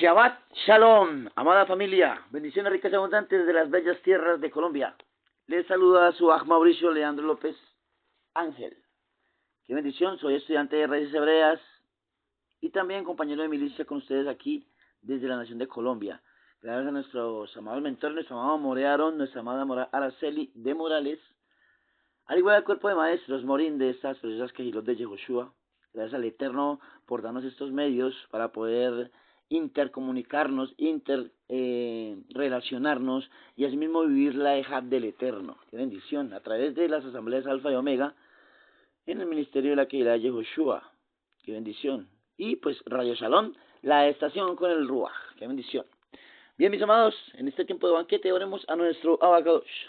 Shabbat Shalom, amada familia, bendiciones ricas y abundantes de las bellas tierras de Colombia. Les saluda su Aj Mauricio Leandro López Ángel. Qué bendición, soy estudiante de Raíces Hebreas y también compañero de milicia con ustedes aquí desde la nación de Colombia. Gracias a nuestros amados mentores, nuestro amado More Aarón, nuestra amada Araceli de Morales, al igual al cuerpo de maestros Morín de estas preciosas quejilot de Yehoshua. Gracias al Eterno por darnos estos medios para poder intercomunicarnos, relacionarnos y asimismo vivir la Ejab del Eterno. Qué bendición, a través de las asambleas Alfa y Omega en el ministerio de la Kehilá de Yehoshua. Qué bendición. Y pues Radio Shalom, la estación con el Ruach. Qué bendición. Bien, mis amados, en este tiempo de banquete oremos a nuestro Abacadosh.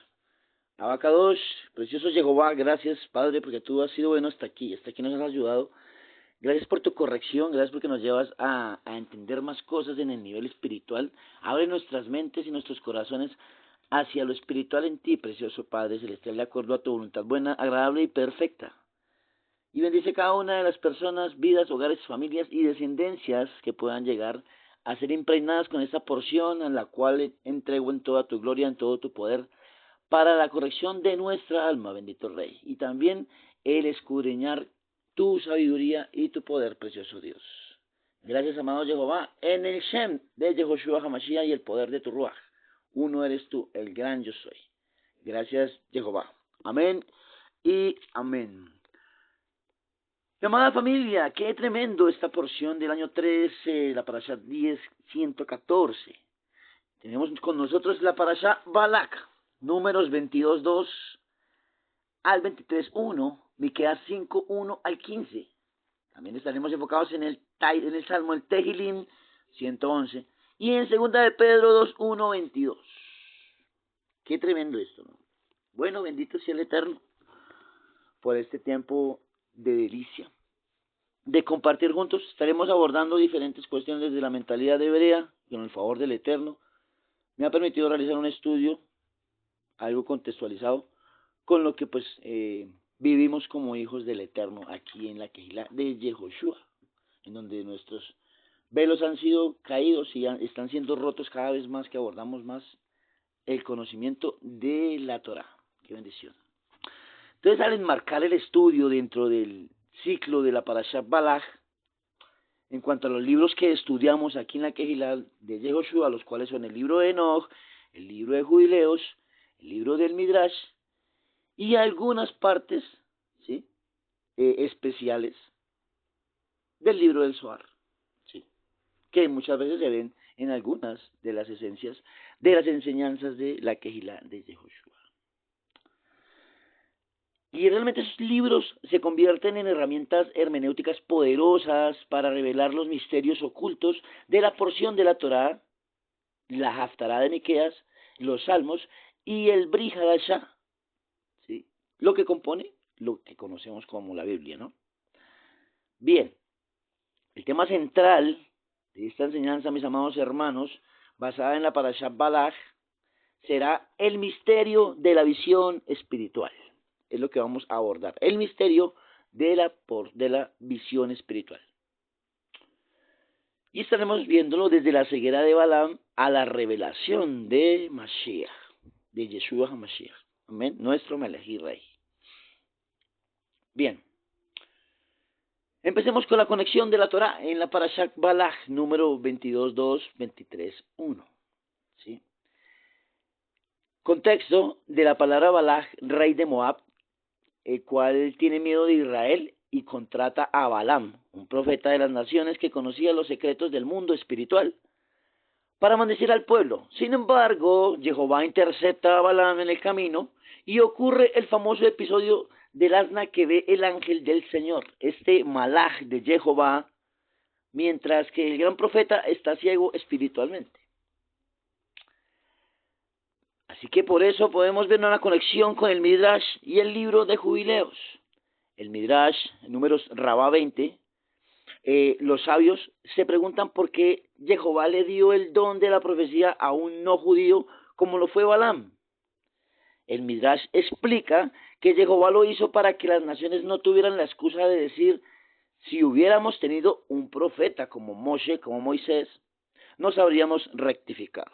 Abacadosh, precioso Jehová, gracias Padre porque tú has sido bueno hasta aquí nos has ayudado. Gracias por tu corrección, gracias porque nos llevas a entender más cosas en el nivel espiritual. Abre nuestras mentes y nuestros corazones hacia lo espiritual en ti, precioso Padre Celestial, de acuerdo a tu voluntad buena, agradable y perfecta. Y bendice cada una de las personas, vidas, hogares, familias y descendencias que puedan llegar a ser impregnadas con esta porción en la cual entrego en toda tu gloria, en todo tu poder, para la corrección de nuestra alma, bendito Rey. Y también el escudriñar tu sabiduría y tu poder, precioso Dios. Gracias, amado Jehová, en el Shem de Yehoshua HaMashiach y el poder de tu Ruach. Uno eres tú, el gran yo soy. Gracias, Jehová. Amén y amén. Mi amada familia, qué tremendo esta porción del año 13, la parasha 10:114. Tenemos con nosotros la parasha Balak, números 22:2 al 23:1, Miqueas 5:1 al 15. También estaremos enfocados en el Salmo, el Tehilim 111, y en segunda de Pedro 2:1-22. Qué tremendo esto, ¿no? Bueno, bendito sea el Eterno por este tiempo de delicia, de compartir juntos. Estaremos abordando diferentes cuestiones desde la mentalidad hebrea, con el favor del Eterno. Me ha permitido realizar un estudio, algo contextualizado, con lo que pues vivimos como hijos del Eterno aquí en la Kehilá de Yehoshua, en donde nuestros velos han sido caídos y están siendo rotos cada vez más que abordamos más el conocimiento de la Torah. Qué bendición. Entonces, al enmarcar el estudio dentro del ciclo de la Parashat Balak, en cuanto a los libros que estudiamos aquí en la Kehilá de Yehoshua, los cuales son el libro de Enoch, el libro de Jubileos, el libro del Midrash y algunas partes, ¿sí?, especiales del libro del Zohar, ¿sí?, que muchas veces se ven en algunas de las esencias de las enseñanzas de la Kehilá de Yehoshua. Y realmente esos libros se convierten en herramientas hermenéuticas poderosas para revelar los misterios ocultos de la porción de la Torá, la Haftará de Miqueas, los Salmos y el Brit Hadashah, ¿sí?, lo que compone lo que conocemos como la Biblia, ¿no? Bien, el tema central de esta enseñanza, mis amados hermanos, basada en la Parashat Balak, será el misterio de la visión espiritual. Es lo que vamos a abordar, el misterio de la visión espiritual. Y estaremos viéndolo desde la ceguera de Balaam a la revelación de Mashiach, de Yeshua HaMashiach. Amén, nuestro Melech y Rey. Bien, empecemos con la conexión de la Torah en la Parashat Balak, número 22:2, 23:1. ¿Sí? Contexto de la palabra Balak, rey de Moab, el cual tiene miedo de Israel y contrata a Balaam, un profeta de las naciones que conocía los secretos del mundo espiritual, para maldecir al pueblo. Sin embargo, Jehová intercepta a Balaam en el camino y ocurre el famoso episodio del asna que ve el ángel del Señor, este malaj de Jehová, mientras que el gran profeta está ciego espiritualmente. Así que por eso podemos ver una conexión con el Midrash y el libro de Jubileos. El Midrash, números Rabá 20, los sabios se preguntan por qué Jehová le dio el don de la profecía a un no judío como lo fue Balaam. El Midrash explica que Jehová lo hizo para que las naciones no tuvieran la excusa de decir, si hubiéramos tenido un profeta como Moshe, como Moisés, nos habríamos rectificado.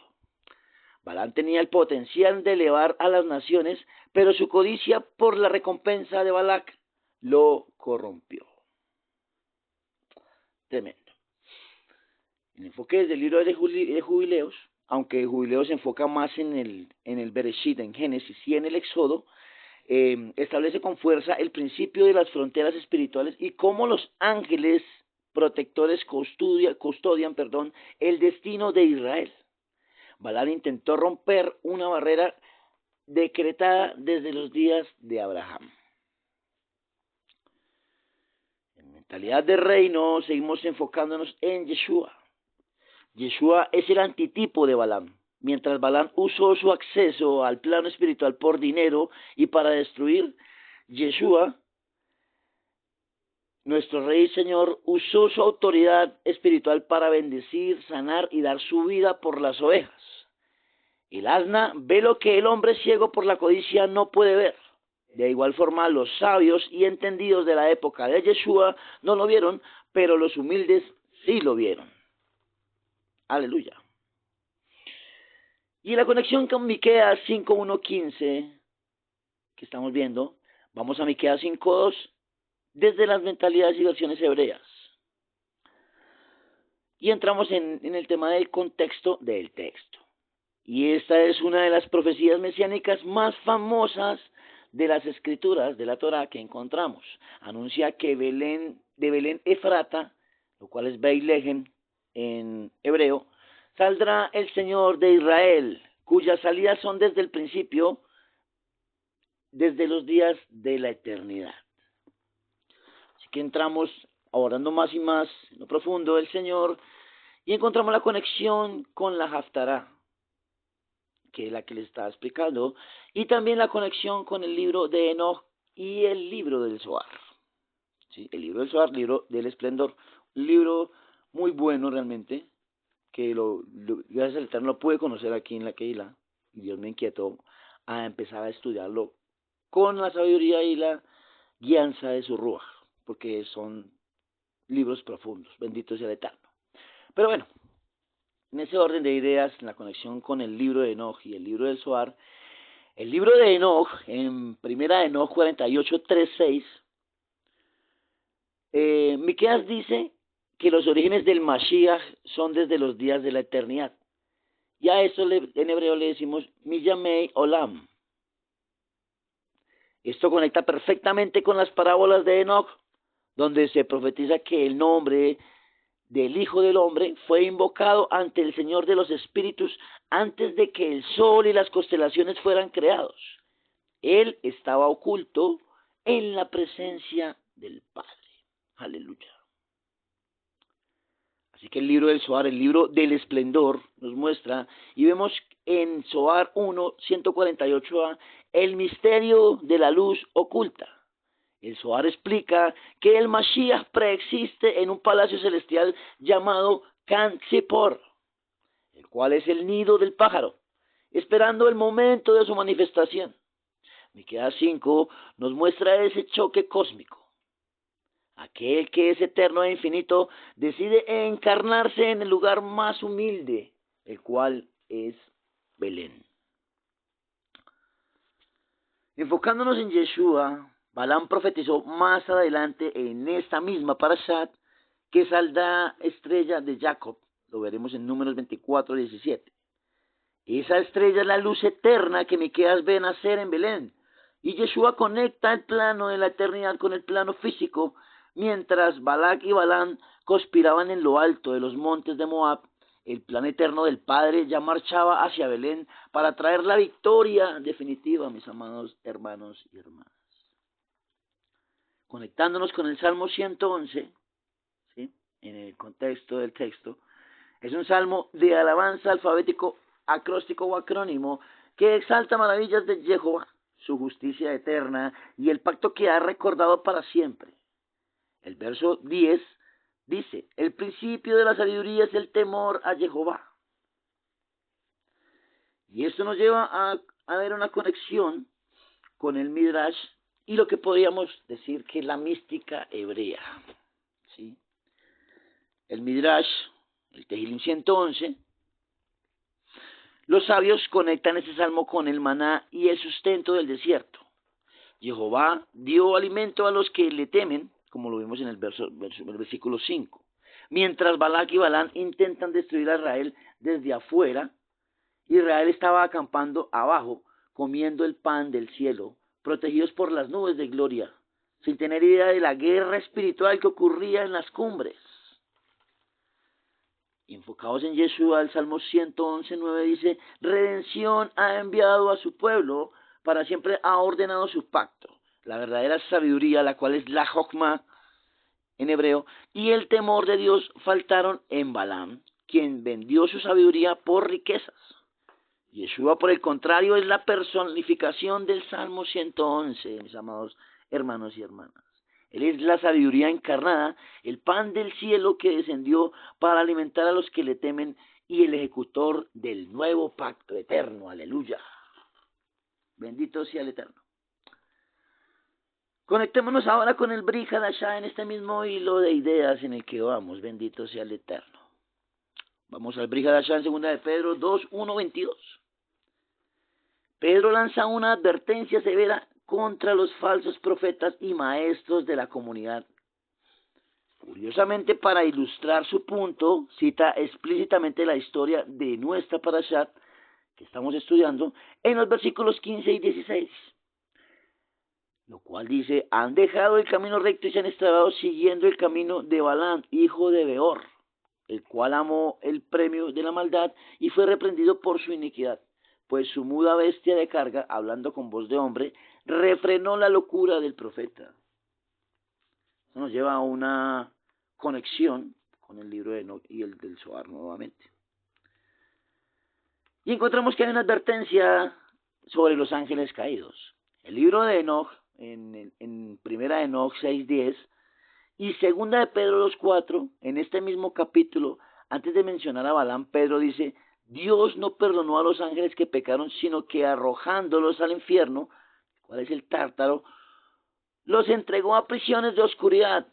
Balaam tenía el potencial de elevar a las naciones, pero su codicia por la recompensa de Balac lo corrompió. Tremendo. El enfoque del libro de Jubileos, aunque Jubileos se enfoca más en el Bereshit, en Génesis y en el Éxodo, establece con fuerza el principio de las fronteras espirituales y cómo los ángeles protectores custodian el destino de Israel. Balaam intentó romper una barrera decretada desde los días de Abraham. En mentalidad de reino seguimos enfocándonos en Yeshua. Yeshua es el antitipo de Balaam. Mientras Balaam usó su acceso al plano espiritual por dinero y para destruir, Yeshua, nuestro Rey y Señor, usó su autoridad espiritual para bendecir, sanar y dar su vida por las ovejas. El asna ve lo que el hombre ciego por la codicia no puede ver. De igual forma, los sabios y entendidos de la época de Yeshua no lo vieron, pero los humildes sí lo vieron. Aleluya. Y la conexión con Miqueas 5:1-15 que estamos viendo, vamos a Miqueas 5:2 desde las mentalidades y versiones hebreas. Y entramos en el tema del contexto del texto. Y esta es una de las profecías mesiánicas más famosas de las escrituras de la Torá que encontramos. Anuncia que de Belén Efrata, lo cual es Beilehem en hebreo, saldrá el Señor de Israel, cuyas salidas son desde el principio, desde los días de la eternidad. Así que entramos abordando más y más en lo profundo del Señor y encontramos la conexión con la Haftará, que es la que les estaba explicando, y también la conexión con el libro de Enoch y el libro del Zohar. ¿Sí? El libro del Zohar, libro del esplendor, un libro muy bueno realmente, que gracias al Eterno lo pude conocer aquí en la Keilah, y Dios me inquietó a empezar a estudiarlo con la sabiduría y la guianza de su Ruach, porque son libros profundos, bendito sea el Eterno. Pero bueno, en ese orden de ideas, en la conexión con el libro de Enoch y el libro del Zohar, el libro de Enoch, en primera de Enoch 48:3-6, Miqueas dice que los orígenes del Mashiach son desde los días de la eternidad. Y a eso en hebreo le decimos Miyamei Olam. Esto conecta perfectamente con las parábolas de Enoch, donde se profetiza que el nombre del Hijo del Hombre fue invocado ante el Señor de los Espíritus antes de que el sol y las constelaciones fueran creados. Él estaba oculto en la presencia del Padre. Aleluya. Así que el libro del Zohar, el libro del esplendor, nos muestra, y vemos en Zohar 1:148a, el misterio de la luz oculta. El Zohar explica que el Mashiach preexiste en un palacio celestial llamado Kan Tzipor, el cual es el nido del pájaro, esperando el momento de su manifestación. Miqueas 5 nos muestra ese choque cósmico. Aquel que es eterno e infinito decide encarnarse en el lugar más humilde, el cual es Belén. Enfocándonos en Yeshua, Balaam profetizó más adelante en esta misma parashat que saldrá estrella de Jacob. Lo veremos en Números 24:17. Esa estrella es la luz eterna que Miqueas ve nacer en Belén. Y Yeshua conecta el plano de la eternidad con el plano físico, mientras Balac y Balaam conspiraban en lo alto de los montes de Moab. El plan eterno del Padre ya marchaba hacia Belén para traer la victoria definitiva, mis amados hermanos y hermanas. Conectándonos con el Salmo 111, ¿sí? En el contexto del texto, es un salmo de alabanza alfabético, acróstico o acrónimo que exalta maravillas de Jehová, su justicia eterna y el pacto que ha recordado para siempre. El verso 10 dice, el principio de la sabiduría es el temor a Jehová. Y esto nos lleva a ver una conexión con el Midrash y lo que podríamos decir que es la mística hebrea. ¿Sí? El Midrash, el Tehilim 111, los sabios conectan este salmo con el maná y el sustento del desierto. Jehová dio alimento a los que le temen, como lo vimos en el versículo 5. Mientras Balac y Balán intentan destruir a Israel desde afuera, Israel estaba acampando abajo, comiendo el pan del cielo, protegidos por las nubes de gloria, sin tener idea de la guerra espiritual que ocurría en las cumbres. Enfocados en Yeshua, el Salmo 111:9 dice: redención ha enviado a su pueblo, para siempre ha ordenado su pacto. La verdadera sabiduría, la cual es la Jokma en hebreo, y el temor de Dios faltaron en Balaam, quien vendió su sabiduría por riquezas. Yeshua, por el contrario, es la personificación del Salmo 111, mis amados hermanos y hermanas. Él es la sabiduría encarnada, el pan del cielo que descendió para alimentar a los que le temen y el ejecutor del nuevo pacto eterno. Aleluya. Bendito sea el Eterno. Conectémonos ahora con el Brit Hadashah en este mismo hilo de ideas en el que vamos. Bendito sea el Eterno. Vamos al Brit Hadashah en 2 de Pedro 2:1-22. Pedro lanza una advertencia severa contra los falsos profetas y maestros de la comunidad. Curiosamente, para ilustrar su punto, cita explícitamente la historia de nuestra parashat que estamos estudiando en los versículos 15 y 16. Lo cual dice: han dejado el camino recto y se han extraviado siguiendo el camino de Balaam, hijo de Beor, el cual amó el premio de la maldad y fue reprendido por su iniquidad. Pues su muda bestia de carga, hablando con voz de hombre, refrenó la locura del profeta. Eso nos lleva a una conexión con el libro de Enoch y el del Zohar nuevamente. Y encontramos que hay una advertencia sobre los ángeles caídos. El libro de Enoch, en primera de Enoch 6:10 y segunda de Pedro 2:4, en este mismo capítulo, antes de mencionar a Balaam, Pedro dice: Dios no perdonó a los ángeles que pecaron, sino que arrojándolos al infierno, ¿cuál es el Tártaro?, los entregó a prisiones de oscuridad.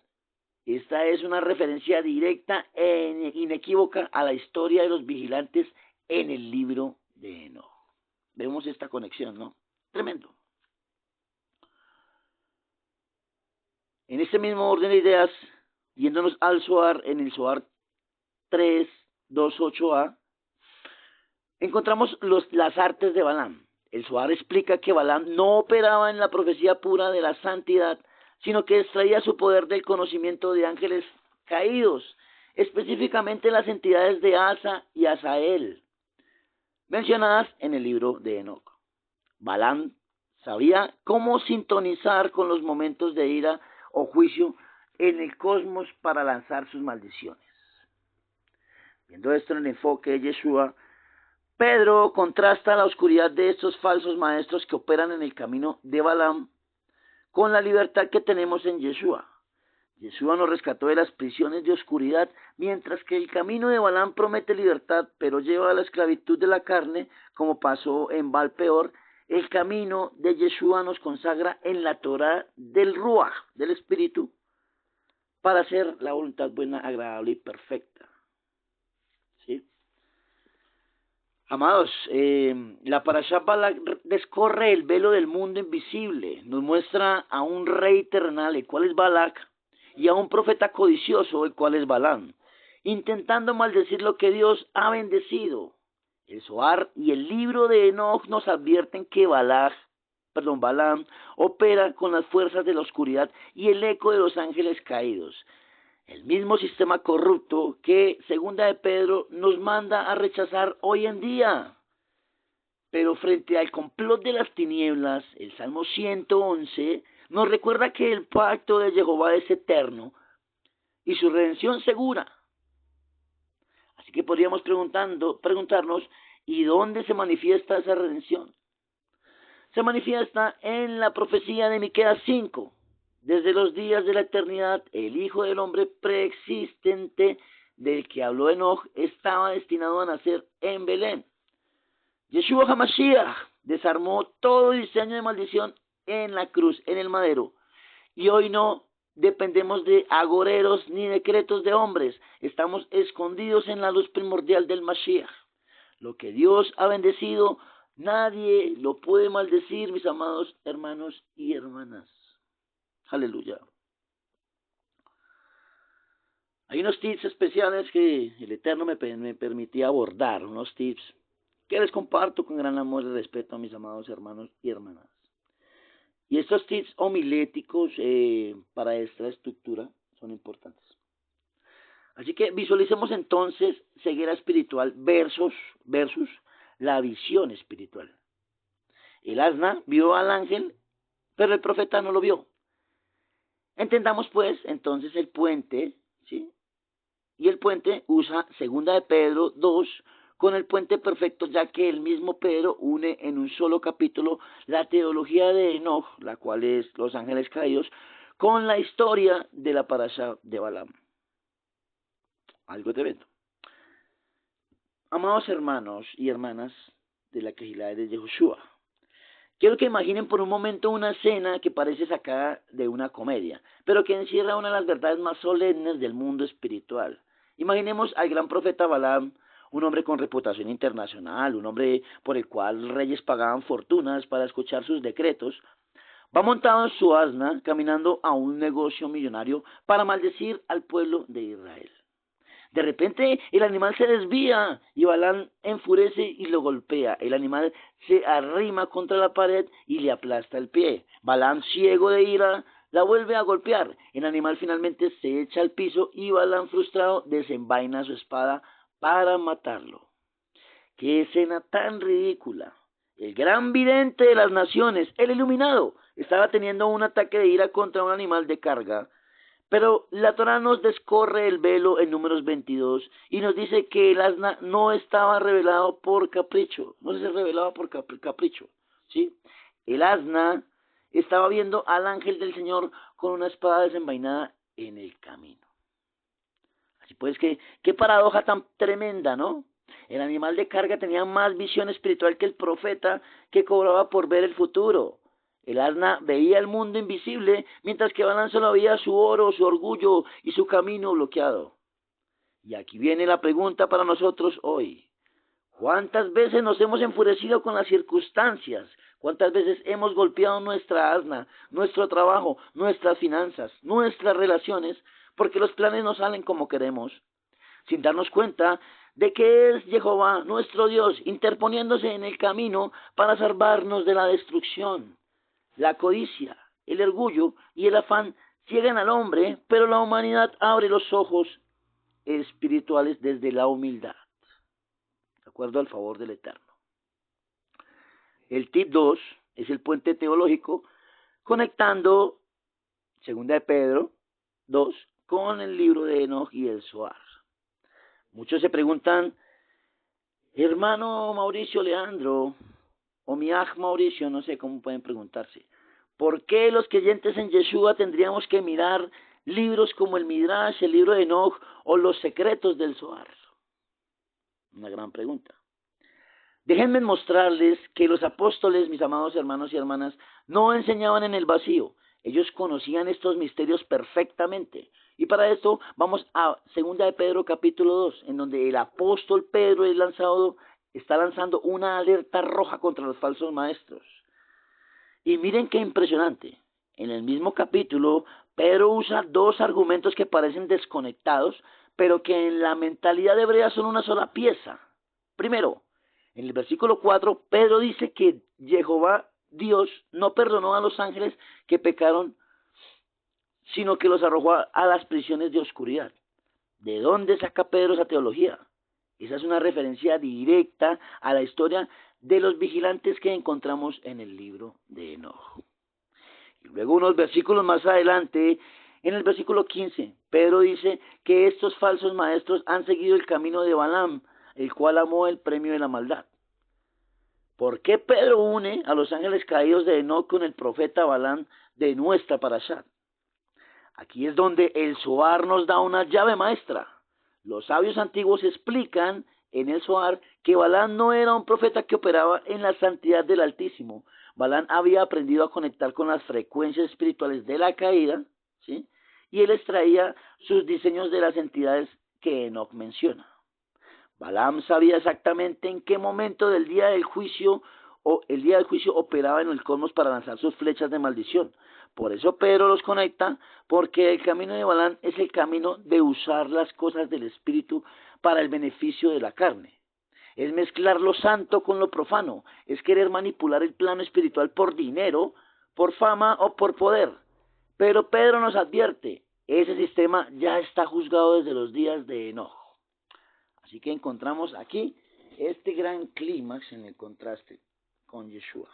Esta es una referencia directa e inequívoca a la historia de los vigilantes en el libro de Enoch. Vemos esta conexión, ¿no? Tremendo. En este mismo orden de ideas, yéndonos al Zohar, en el Zohar 3:2-8a, encontramos las artes de Balaam. El Zohar explica que Balaam no operaba en la profecía pura de la santidad, sino que extraía su poder del conocimiento de ángeles caídos, específicamente las entidades de Asa y Asael, mencionadas en el libro de Enoch. Balaam sabía cómo sintonizar con los momentos de ira o juicio en el cosmos para lanzar sus maldiciones. Viendo esto en el enfoque de Yeshua, Pedro contrasta la oscuridad de estos falsos maestros que operan en el camino de Balaam con la libertad que tenemos en Yeshua. Yeshua nos rescató de las prisiones de oscuridad, mientras que el camino de Balaam promete libertad, pero lleva a la esclavitud de la carne, como pasó en Baal Peor. El camino de Yeshua nos consagra en la Torah del Ruach, del Espíritu, para hacer la voluntad buena, agradable y perfecta. ¿Sí? Amados, la Parashá Balak descorre el velo del mundo invisible, nos muestra a un rey terrenal, el cual es Balak, y a un profeta codicioso, el cual es Balaam, intentando maldecir lo que Dios ha bendecido. El Zohar y el libro de Enoch nos advierten que Balaam opera con las fuerzas de la oscuridad y el eco de los ángeles caídos. El mismo sistema corrupto que segunda de Pedro nos manda a rechazar hoy en día. Pero frente al complot de las tinieblas, el Salmo 111 nos recuerda que el pacto de Jehová es eterno y su redención segura. Así que podríamos preguntarnos, ¿y dónde se manifiesta esa redención? Se manifiesta en la profecía de Miqueas 5. Desde los días de la eternidad, el Hijo del Hombre preexistente del que habló Enoch estaba destinado a nacer en Belén. Yeshua HaMashiach desarmó todo diseño de maldición en la cruz, en el madero. Y hoy no dependemos de agoreros ni decretos de hombres. Estamos escondidos en la luz primordial del Mashiach. Lo que Dios ha bendecido, nadie lo puede maldecir, mis amados hermanos y hermanas. Aleluya. Hay unos tips especiales que el Eterno me permitía abordar, unos tips que les comparto con gran amor y respeto a mis amados hermanos y hermanas. Y estos tips homiléticos para esta estructura son importantes. Así que visualicemos entonces ceguera espiritual versus la visión espiritual. El asna vio al ángel, pero el profeta no lo vio. Entendamos pues entonces el puente, ¿sí? Y el puente usa 2 de Pedro 2 con el puente perfecto, ya que el mismo Pedro une en un solo capítulo la teología de Enoch, la cual es los ángeles caídos, con la historia de la parasha de Balaam. Algo tremendo. Amados hermanos y hermanas de la Kehilá de Yehoshua, quiero que imaginen por un momento una escena que parece sacada de una comedia, pero que encierra una de las verdades más solemnes del mundo espiritual. Imaginemos al gran profeta Balaam, un hombre con reputación internacional, un hombre por el cual reyes pagaban fortunas para escuchar sus decretos. Va montado en su asna, caminando a un negocio millonario para maldecir al pueblo de Israel. De repente el animal se desvía y Balaam enfurece y lo golpea. El animal se arrima contra la pared y le aplasta el pie. Balaam, ciego de ira, la vuelve a golpear. El animal finalmente se echa al piso y Balaam, frustrado, desenvaina su espada para matarlo. ¡Qué escena tan ridícula! El gran vidente de las naciones, el iluminado, estaba teniendo un ataque de ira contra un animal de carga. Pero la Torá nos descorre el velo en Números 22 y nos dice que el asna no estaba revelado por capricho, no se revelaba por capricho, ¿sí? El asna estaba viendo al ángel del Señor con una espada desenvainada en el camino. Así pues, qué paradoja tan tremenda, ¿no? El animal de carga tenía más visión espiritual que el profeta que cobraba por ver el futuro. El asna veía el mundo invisible, mientras que Balaam solo veía su oro, su orgullo y su camino bloqueado. Y aquí viene la pregunta para nosotros hoy. ¿Cuántas veces nos hemos enfurecido con las circunstancias? ¿Cuántas veces hemos golpeado nuestra asna, nuestro trabajo, nuestras finanzas, nuestras relaciones, porque los planes no salen como queremos? Sin darnos cuenta de que es Jehová, nuestro Dios, interponiéndose en el camino para salvarnos de la destrucción. La codicia, el orgullo y el afán ciegan al hombre, pero la humanidad abre los ojos espirituales desde la humildad, de acuerdo al favor del Eterno. El tip 2 es el puente teológico conectando 2 de Pedro 2 con el libro de Enoch y el Zohar. Muchos se preguntan, hermano Mauricio Leandro, o Miaj Mauricio, no sé cómo pueden preguntarse, ¿por qué los creyentes en Yeshua tendríamos que mirar libros como el Midrash, el libro de Enoch o los secretos del Zohar? Una gran pregunta. Déjenme mostrarles que los apóstoles, mis amados hermanos y hermanas, no enseñaban en el vacío. Ellos conocían estos misterios perfectamente. Y para esto vamos a 2 de Pedro capítulo 2, en donde el apóstol Pedro está lanzando una alerta roja contra los falsos maestros. Y miren qué impresionante. En el mismo capítulo, Pedro usa dos argumentos que parecen desconectados, pero que en la mentalidad hebrea son una sola pieza. Primero, en el versículo 4, Pedro dice que Jehová, Dios, no perdonó a los ángeles que pecaron, sino que los arrojó a las prisiones de oscuridad. ¿De dónde saca Pedro esa teología? Esa es una referencia directa a la historia de los vigilantes que encontramos en el libro de Enoch. Y luego unos versículos más adelante, en el versículo 15, Pedro dice que estos falsos maestros han seguido el camino de Balaam, el cual amó el premio de la maldad. ¿Por qué Pedro une a los ángeles caídos de Enoch con el profeta Balaam de nuestra parashá? Aquí es donde el Zohar nos da una llave maestra. Los sabios antiguos explican en el Zohar que Balaam no era un profeta que operaba en la santidad del Altísimo. Balaam había aprendido a conectar con las frecuencias espirituales de la caída, ¿sí? y él extraía sus diseños de las entidades que Enoch menciona. Balaam sabía exactamente en qué momento del día del juicio operaba en el cosmos para lanzar sus flechas de maldición. Por eso Pedro los conecta, porque el camino de Balaam es el camino de usar las cosas del espíritu para el beneficio de la carne. Es mezclar lo santo con lo profano, es querer manipular el plano espiritual por dinero, por fama o por poder. Pero Pedro nos advierte, ese sistema ya está juzgado desde los días de Enoch. Así que encontramos aquí este gran clímax en el contraste con Yeshua.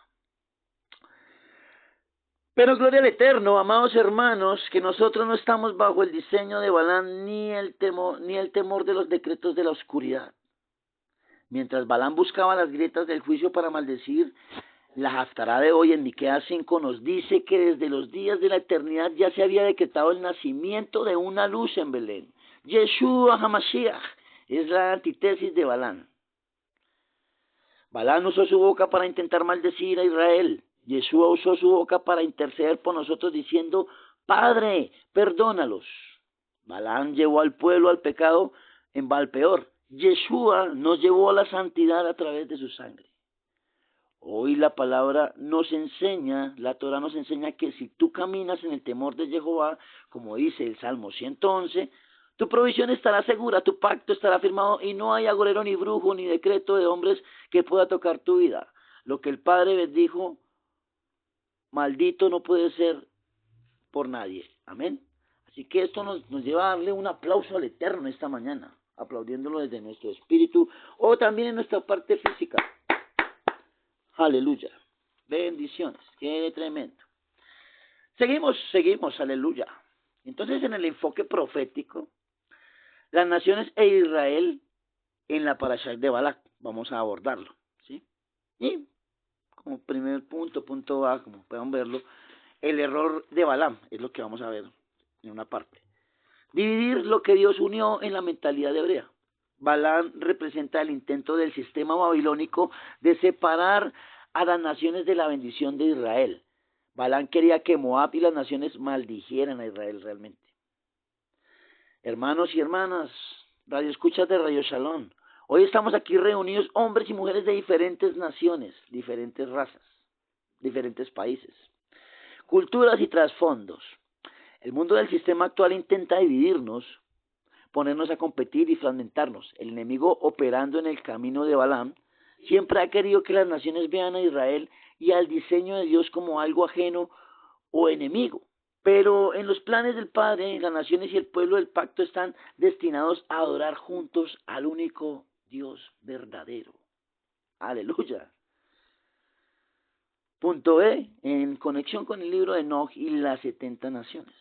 Pero gloria al Eterno, amados hermanos, que nosotros no estamos bajo el diseño de Balaam ni el temor de los decretos de la oscuridad. Mientras Balaam buscaba las grietas del juicio para maldecir, la Haftará de hoy en Miqueas 5 nos dice que desde los días de la eternidad ya se había decretado el nacimiento de una luz en Belén. Yeshua HaMashiach es la antítesis de Balaam. Balaam usó su boca para intentar maldecir a Israel. Yeshua usó su boca para interceder por nosotros diciendo, Padre, perdónalos. Balaam llevó al pueblo al pecado en Balpeor. Yeshua nos llevó a la santidad a través de su sangre. Hoy la palabra nos enseña, la Torah nos enseña que si tú caminas en el temor de Jehová, como dice el Salmo 111, tu provisión estará segura, tu pacto estará firmado y no hay agorero ni brujo ni decreto de hombres que pueda tocar tu vida. Lo que el Padre bendijo, maldito no puede ser por nadie. Amén. Así que esto nos lleva a darle un aplauso al Eterno esta mañana, aplaudiéndolo desde nuestro espíritu o también en nuestra parte física. Aleluya. Bendiciones. Qué tremendo. Seguimos, aleluya. Entonces, en el enfoque profético, las naciones e Israel en la parashá de Balak, vamos a abordarlo, ¿sí? Y como primer punto A, como puedan verlo, el error de Balaam es lo que vamos a ver en una parte. Dividir lo que Dios unió en la mentalidad hebrea. Balaam representa el intento del sistema babilónico de separar a las naciones de la bendición de Israel. Balaam quería que Moab y las naciones maldijeran a Israel realmente. Hermanos y hermanas, radio escuchas de Radio Shalom, hoy estamos aquí reunidos hombres y mujeres de diferentes naciones, diferentes razas, diferentes países, culturas y trasfondos. El mundo del sistema actual intenta dividirnos, ponernos a competir y fragmentarnos. El enemigo, operando en el camino de Balaam, siempre ha querido que las naciones vean a Israel y al diseño de Dios como algo ajeno o enemigo. Pero en los planes del Padre, las naciones y el pueblo del pacto están destinados a adorar juntos al único Dios verdadero. Aleluya. Punto B, en conexión con el libro de Enoch y las 70 naciones.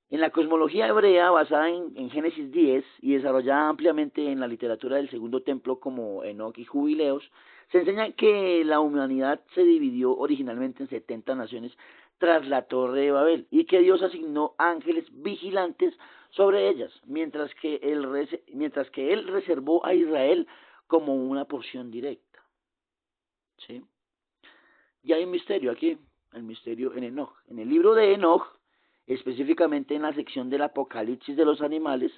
En la cosmología hebrea, basada en Génesis 10 y desarrollada ampliamente en la literatura del Segundo Templo como Enoch y Jubileos, se enseña que la humanidad se dividió originalmente en 70 naciones tras la Torre de Babel y que Dios asignó ángeles vigilantes sobre ellas, mientras que él reservó a Israel como una porción directa. ¿Sí? Y hay un misterio aquí, el misterio en Enoch. En el libro de Enoch, específicamente en la sección del Apocalipsis de los animales,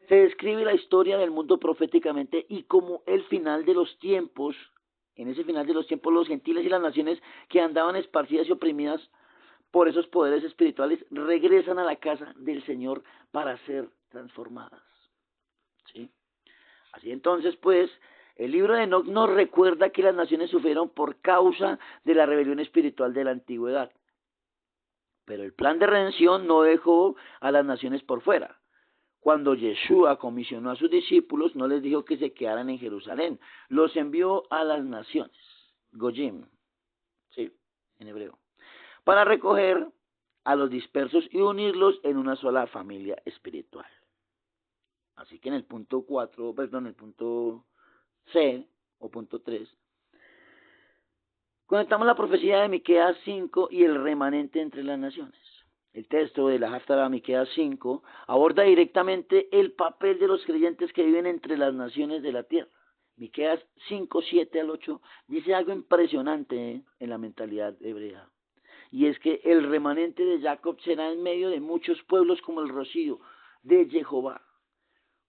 se describe la historia del mundo proféticamente y como el final de los tiempos, en ese final de los tiempos los gentiles y las naciones que andaban esparcidas y oprimidas por esos poderes espirituales regresan a la casa del Señor para ser transformadas. ¿Sí? Así entonces, pues, el libro de Enoch nos recuerda que las naciones sufrieron por causa de la rebelión espiritual de la antigüedad. Pero el plan de redención no dejó a las naciones por fuera. Cuando Yeshua comisionó a sus discípulos, no les dijo que se quedaran en Jerusalén, los envió a las naciones, Goyim, sí, en hebreo, para recoger a los dispersos y unirlos en una sola familia espiritual. Así que en el punto el punto C, o punto 3, conectamos la profecía de Miqueas 5 y el remanente entre las naciones. El texto de la Haftará Miqueas 5 aborda directamente el papel de los creyentes que viven entre las naciones de la tierra. Miqueas 5, 7 al 8 dice algo impresionante en la mentalidad hebrea. y es que el remanente de Jacob será en medio de muchos pueblos como el rocío de Jehová,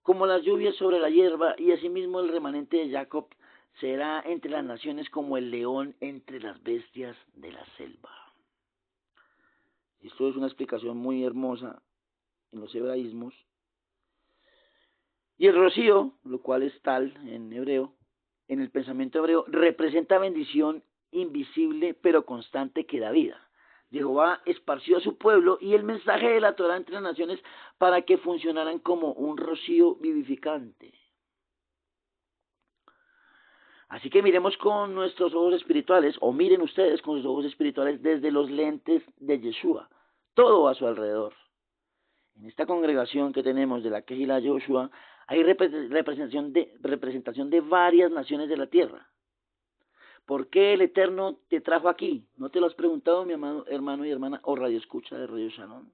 como las lluvias sobre la hierba, y asimismo el remanente de Jacob será entre las naciones como el león entre las bestias de la selva. Esto es una explicación muy hermosa en los hebraísmos. Y el rocío, lo cual es tal en hebreo, en el pensamiento hebreo, representa bendición invisible pero constante que da vida. Jehová esparció a su pueblo y el mensaje de la Torah entre las naciones para que funcionaran como un rocío vivificante. Así que miremos con nuestros ojos espirituales, o miren ustedes con sus ojos espirituales desde los lentes de Yeshua, todo a su alrededor. En esta congregación que tenemos de la Kehilá Yoshua hay representación de varias naciones de la tierra. ¿Por qué el Eterno te trajo aquí? ¿No te lo has preguntado, mi amado hermano y hermana, o radio escucha de Radio Shalom?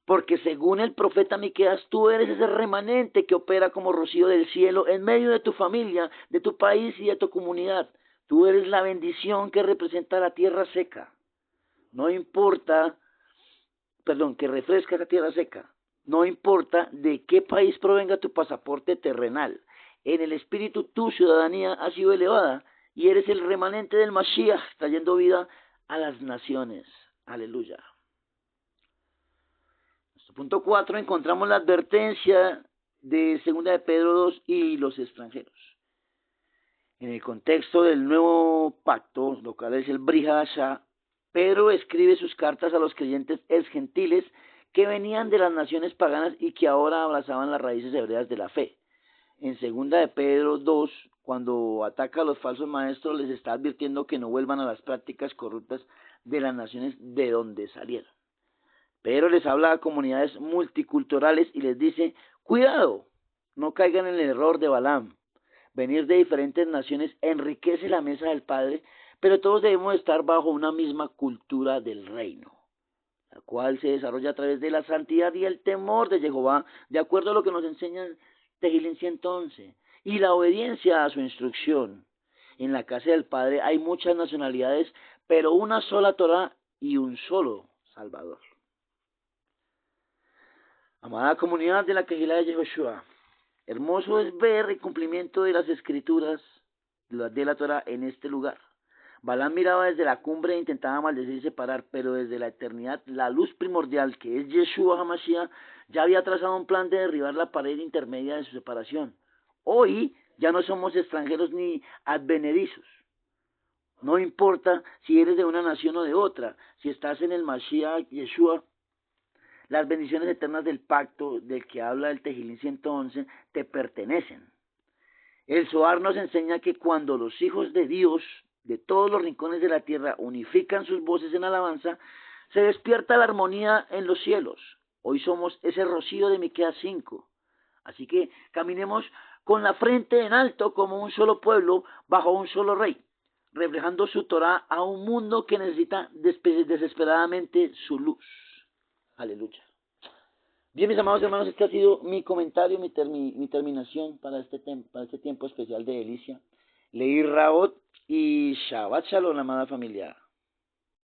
Porque según el profeta Miqueas, tú eres ese remanente que opera como rocío del cielo en medio de tu familia, de tu país y de tu comunidad. Tú eres la bendición que representa la tierra seca. No importa, que refresca la tierra seca. No importa de qué país provenga tu pasaporte terrenal. En el espíritu tu ciudadanía ha sido elevada y eres el remanente del Mashiach, trayendo vida a las naciones. Aleluya. Punto 4, encontramos la advertencia de 2 de Pedro 2 y los extranjeros. En el contexto del nuevo pacto, lo cual es el Brit Hadashah, Pedro escribe sus cartas a los creyentes gentiles que venían de las naciones paganas y que ahora abrazaban las raíces hebreas de la fe. En 2 de Pedro 2, cuando ataca a los falsos maestros, les está advirtiendo que no vuelvan a las prácticas corruptas de las naciones de donde salieron. Pero les habla a comunidades multiculturales y les dice, cuidado, no caigan en el error de Balaam. Venir de diferentes naciones enriquece la mesa del Padre, pero todos debemos estar bajo una misma cultura del reino, la cual se desarrolla a través de la santidad y el temor de Jehová, de acuerdo a lo que nos enseña Tehillim 111, y la obediencia a su instrucción. En la casa del Padre hay muchas nacionalidades, pero una sola Torah y un solo Salvador. Amada comunidad de la Kehilá de Yehoshua, hermoso es ver el cumplimiento de las escrituras de la Torah en este lugar. Balaam miraba desde la cumbre e intentaba maldecir y separar, pero desde la eternidad la luz primordial, que es Yeshua HaMashiach, ya había trazado un plan de derribar la pared intermedia de su separación. Hoy ya no somos extranjeros ni advenedizos. No importa si eres de una nación o de otra, si estás en el Mashiach Yeshua, las bendiciones eternas del pacto del que habla el Tehillim 111 te pertenecen. El Zohar nos enseña que cuando los hijos de Dios de todos los rincones de la tierra unifican sus voces en alabanza, se despierta la armonía en los cielos. Hoy somos ese rocío de Miqueas 5. Así que caminemos con la frente en alto como un solo pueblo bajo un solo rey, reflejando su Torah a un mundo que necesita desesperadamente su luz. Aleluya. Bien, mis amados hermanos, este ha sido mi comentario, mi terminación para este tiempo especial de delicia. Leí Raot y Shabbat Shalom, amada familia.